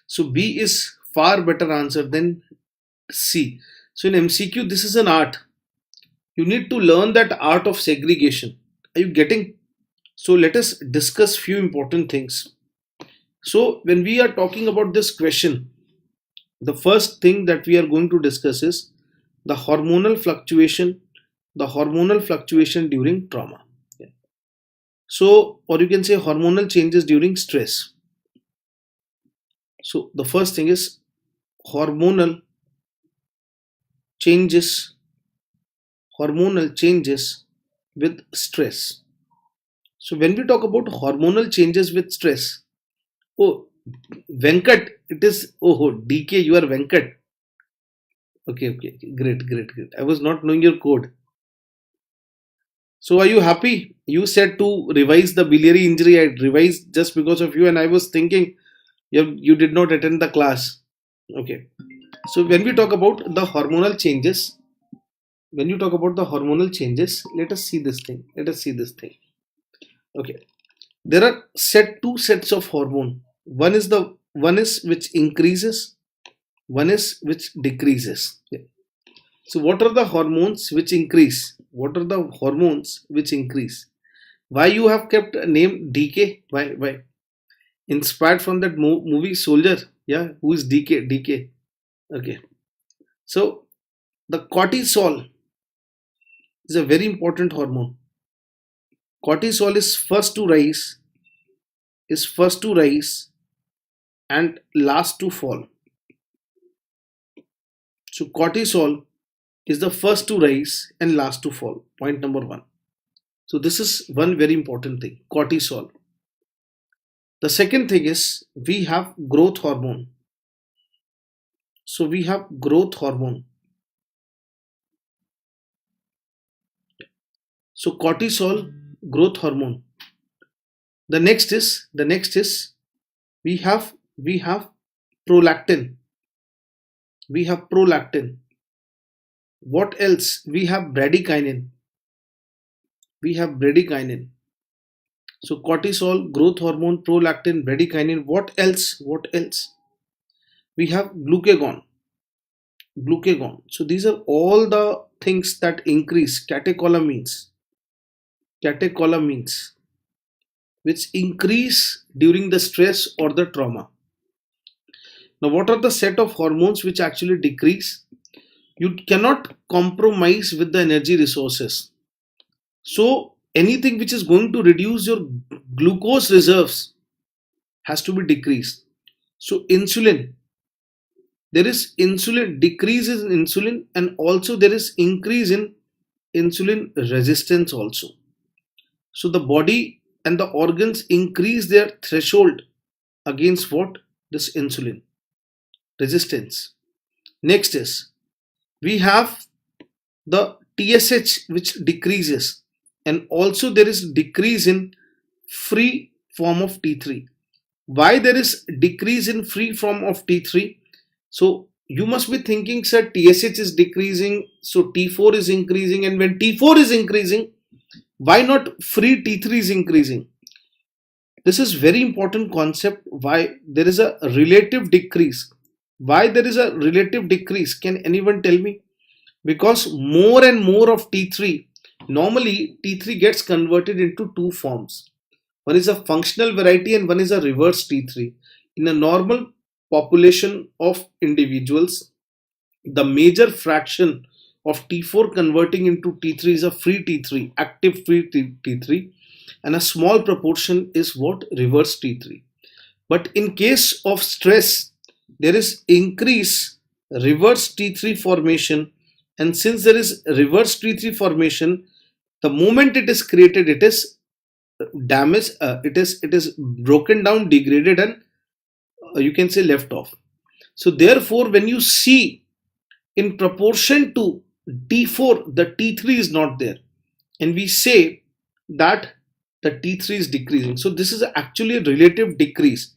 Speaker 1: So B is far better answer than C. So in MCQ, this is an art. You need to learn that art of segregation. Are you getting? So let us discuss few important things. So when we are talking about this question, the first thing that we are going to discuss is the hormonal fluctuation during trauma. Yeah. So, or you can say hormonal changes during stress. So the first thing is hormonal changes with stress. So when we talk about hormonal changes with stress, oh, Venkat, it is, oh, DK, you are Venkat. Okay, great. I was not knowing your code. So are you happy? You said to revise the biliary injury. I revised just because of you, and I was thinking you did not attend the class. Okay. So when we talk about the hormonal changes, let us see this thing. Okay. There are two sets of hormone. One is which increases, one is which decreases. Yeah. So what are the hormones which increase? Why you have kept a name DK? Why? Inspired from that movie Soldier? Yeah, who is DK? DK. Okay. So the cortisol is a very important hormone. Cortisol is first to rise and last to fall. So cortisol is the first to rise and last to fall. Point number one. So this is one very important thing, cortisol. The second thing is we have growth hormone. So we have growth hormone. So cortisol, growth hormone. The next is we have prolactin. We have prolactin. What else? We have bradykinin. We have bradykinin. So cortisol, growth hormone, prolactin, bradykinin. What else? What else? We have glucagon. Glucagon. So these are all the things that increase. Catecholamines. Catecholamines, which increase during the stress or the trauma. Now, what are the set of hormones which actually decrease? You cannot compromise with the energy resources. So anything which is going to reduce your glucose reserves has to be decreased. So insulin, there is insulin, decrease in insulin, and also there is increase in insulin resistance also. So the body and the organs increase their threshold against what? This insulin resistance. Next is we have the TSH which decreases, and also there is decrease in free form of T3. Why there is decrease in free form of T3? So you must be thinking, sir, TSH is decreasing, so T4 is increasing, and when T4 is increasing, why not free T3 is increasing? This is very important concept. Why there is a relative decrease? Why there is a relative decrease? Can anyone tell me? Because more and more of T3, normally T3 gets converted into two forms. One is a functional variety and one is a reverse T3. In a normal population of individuals, the major fraction of T4 converting into T3 is a free T3, active free T3, and a small proportion is what? Reverse T3. But in case of stress, there is increase reverse T3 formation, and since there is reverse T3 formation, the moment it is created, it is damaged, it is broken down, degraded, and you can say left off. So therefore, when you see in proportion to T4, the T3 is not there, and we say that the T3 is decreasing. So this is actually a relative decrease.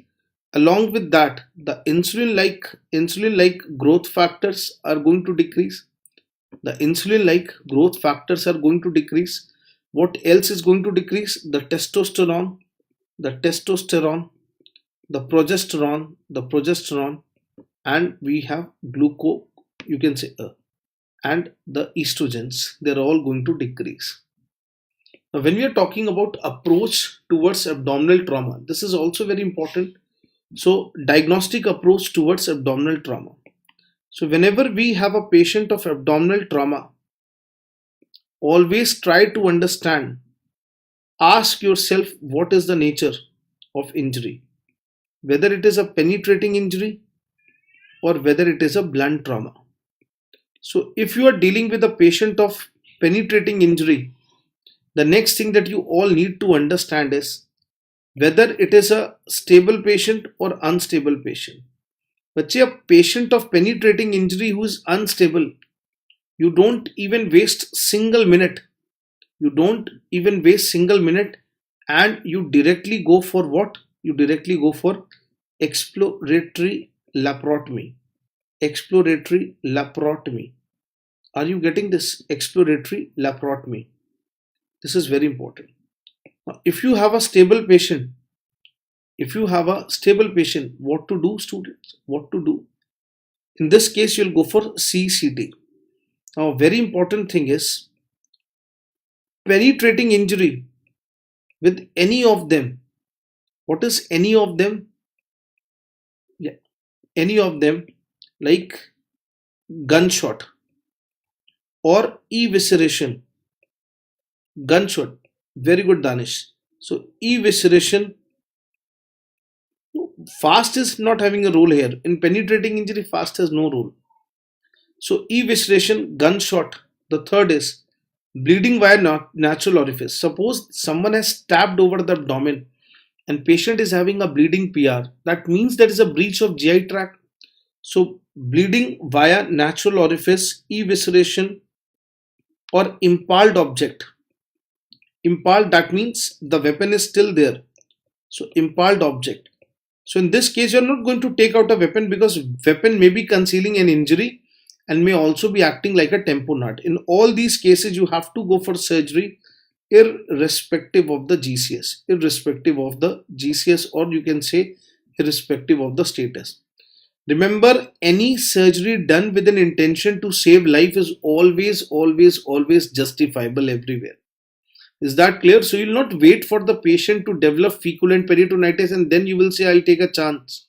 Speaker 1: Along with that, the insulin like growth factors are going to decrease. The insulin like growth factors are going to decrease. What else is going to decrease? The testosterone, the testosterone, the progesterone, and we have gluco, you can say, and the estrogens. They're all going to decrease. Now, when we are talking about approach towards abdominal trauma, this is also very important. So, diagnostic approach towards abdominal trauma. So, whenever we have a patient of abdominal trauma, always try to understand. Ask yourself what is the nature of injury, whether it is a penetrating injury or whether it is a blunt trauma. So, if you are dealing with a patient of penetrating injury, the next thing that you all need to understand is whether it is a stable patient or unstable patient. But a patient of penetrating injury who is unstable, you don't even waste single minute. You don't even waste single minute, and you directly go for what? You directly go for exploratory laparotomy. Exploratory laparotomy. Are you getting this? Exploratory laparotomy. This is very important. Now, if you have a stable patient, what to do, students? What to do? In this case, you'll go for CCT. Now, a very important thing is penetrating injury. with any of them. What is any of them? Yeah, any of them, like gunshot or evisceration. Gunshot. Very good, Danish. So evisceration, fast is not having a role here. In penetrating injury, fast has no role. So evisceration, gunshot. The third is bleeding via natural orifice. Suppose someone has stabbed over the abdomen and patient is having a bleeding PR. That means there is a breach of GI tract. So bleeding via natural orifice, evisceration, or impaled object. Impaled, that means the weapon is still there. So impaled object. So in this case, you're not going to take out a weapon because weapon may be concealing an injury and may also be acting like a tamponade. In all these cases, you have to go for surgery irrespective of the GCS, or you can say irrespective of the status. Remember, any surgery done with an intention to save life is always justifiable everywhere. Is that clear? So you'll not wait for the patient to develop feculent peritonitis and then you will say, I'll take a chance.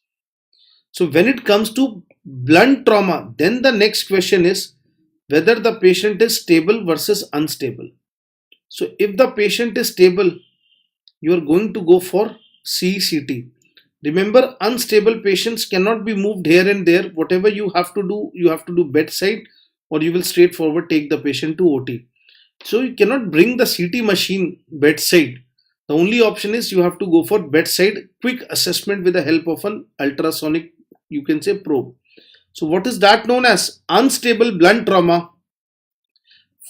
Speaker 1: So when it comes to blunt trauma, then the next question is whether the patient is stable versus unstable. So if the patient is stable, you are going to go for CECT. Remember, unstable patients cannot be moved here and there. Whatever you have to do bedside, or you will straightforward take the patient to OT. So you cannot bring the CT machine bedside. The only option is you have to go for bedside quick assessment with the help of an ultrasonic, you can say, probe. So what is that known as? Unstable blunt trauma.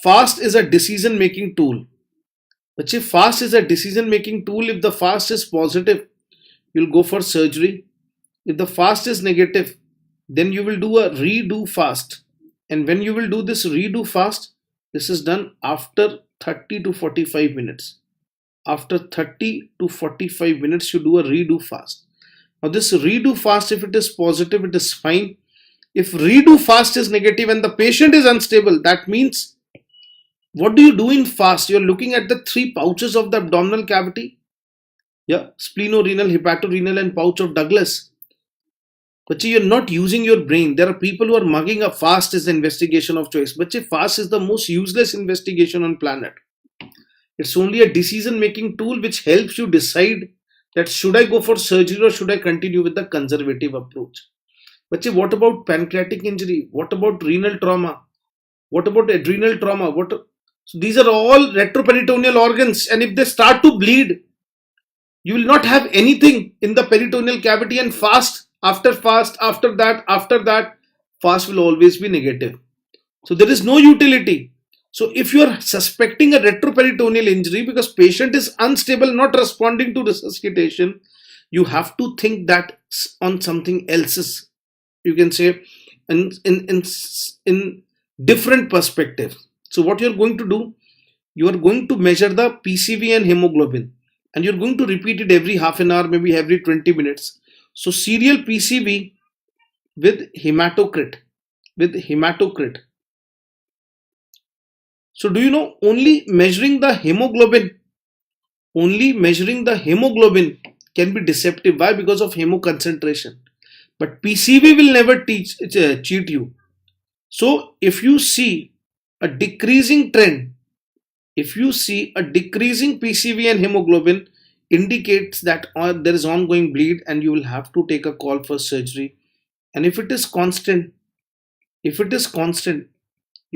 Speaker 1: FAST is a decision making tool. But if FAST is a decision making tool, if the FAST is positive, you'll go for surgery. If the FAST is negative, then you will do a redo FAST. And when you will do this redo FAST, this is done after 30 to 45 minutes. After 30 to 45 minutes, you do a redo FAST. Now this redo FAST, if it is positive, it is fine. If redo FAST is negative and the patient is unstable, that means what do you do in FAST? You're looking at the three pouches of the abdominal cavity. Yeah, splenorenal, hepatorenal, and pouch of Douglas. But you're not using your brain. There are people who are mugging up FAST as the investigation of choice. But FAST is the most useless investigation on planet. It's only a decision-making tool which helps you decide that should I go for surgery or should I continue with the conservative approach. But what about pancreatic injury? What about renal trauma? What about adrenal trauma? So these are all retroperitoneal organs, and if they start to bleed, you will not have anything in the peritoneal cavity, and FAST, after that, FAST will always be negative. So there is no utility. So if you are suspecting a retroperitoneal injury because patient is unstable, not responding to resuscitation, you have to think that on something else's, you can say, in different perspective. So what you're going to do, you are going to measure the PCV and hemoglobin, and you're going to repeat it every half an hour, maybe every 20 minutes. So serial PCV with hematocrit. So do you know, only measuring the hemoglobin can be deceptive. Why? Because of hemoconcentration. But PCV will never cheat you. So if you see a decreasing trend, if you see a decreasing PCV and hemoglobin, indicates that there is ongoing bleed and you will have to take a call for surgery. And if it is constant, you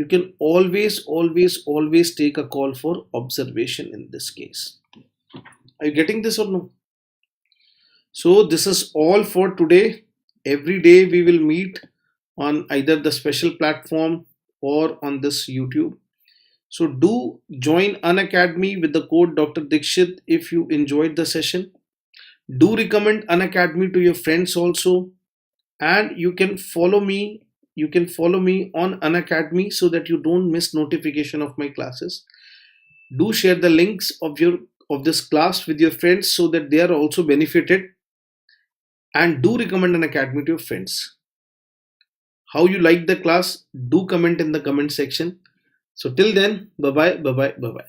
Speaker 1: can always take a call for observation in this case. Are you getting this or no? So this is all for today. Every day we will meet on either the special platform or on this YouTube. So do join Unacademy with the code Dr. Dixit if you enjoyed the session. Do recommend Unacademy to your friends also, and you can follow me. On Unacademy so that you don't miss notification of my classes. Do share the links of this class with your friends so that they are also benefited, and do recommend Unacademy to your friends. How you like the class? Do comment in the comment section. So till then, bye bye.